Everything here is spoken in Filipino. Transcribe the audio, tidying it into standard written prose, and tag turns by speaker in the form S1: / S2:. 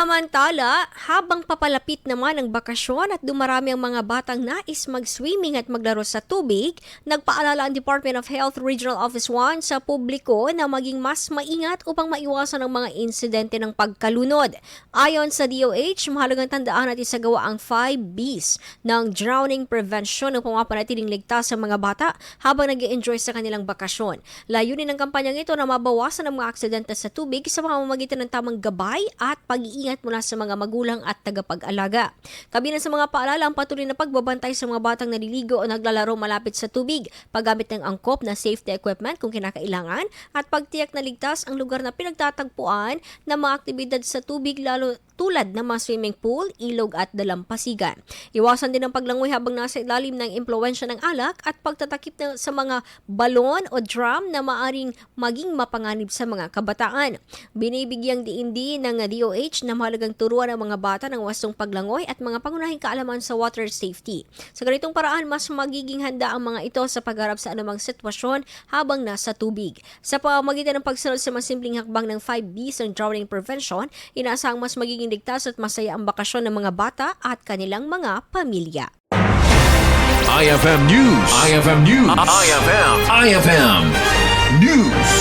S1: Samantala, habang papalapit naman ang bakasyon at dumarami ang mga batang nais mag-swimming at maglaro sa tubig, nagpaalala ang Department of Health Regional Office 1 sa publiko na maging mas maingat upang maiwasan ang mga insidente ng pagkalunod. Ayon sa DOH, mahalagang tandaan at isagawa ang 5 Bs ng drowning prevention upang mapanatiling ligtas ang mga bata habang nag-i-enjoy sa kanilang bakasyon. Layunin ng kampanyang ito na mabawasan ang mga aksidente sa tubig sa pamamagitan ng tamang gabay at pag-iingat mula sa mga magulang at tagapag-alaga. Kabilang sa mga paalala ang patuloy na pagbabantay sa mga batang naliligo o naglalaro malapit sa tubig, paggamit ng angkop na safety equipment kung kinakailangan, at pagtiyak na ligtas ang lugar na pinagtatagpuan ng mga aktibidad sa tubig lalo tulad ng mga swimming pool, ilog at dalampasigan. Iwasan din ang paglangoy habang nasa ilalim ng impluwensya ng alak at pagtatakip sa mga balon o drum na maaring maging mapanganib sa mga kabataan. Binibigyang diindi ng DOH na mahalagang turuan ang mga bata ng wastong paglangoy at mga pangunahing kaalaman sa water safety. Sa ganitong paraan, mas magiging handa ang mga ito sa pagharap sa anumang sitwasyon habang nasa tubig. Sa pamamagitan ng pagsunod sa mga simpleng hakbang ng 5 Bs ng drowning prevention, inaasahang mas magiging ligtas at masaya ang bakasyon ng mga bata at kanilang mga pamilya.
S2: IFM News. IFM News. IFM News.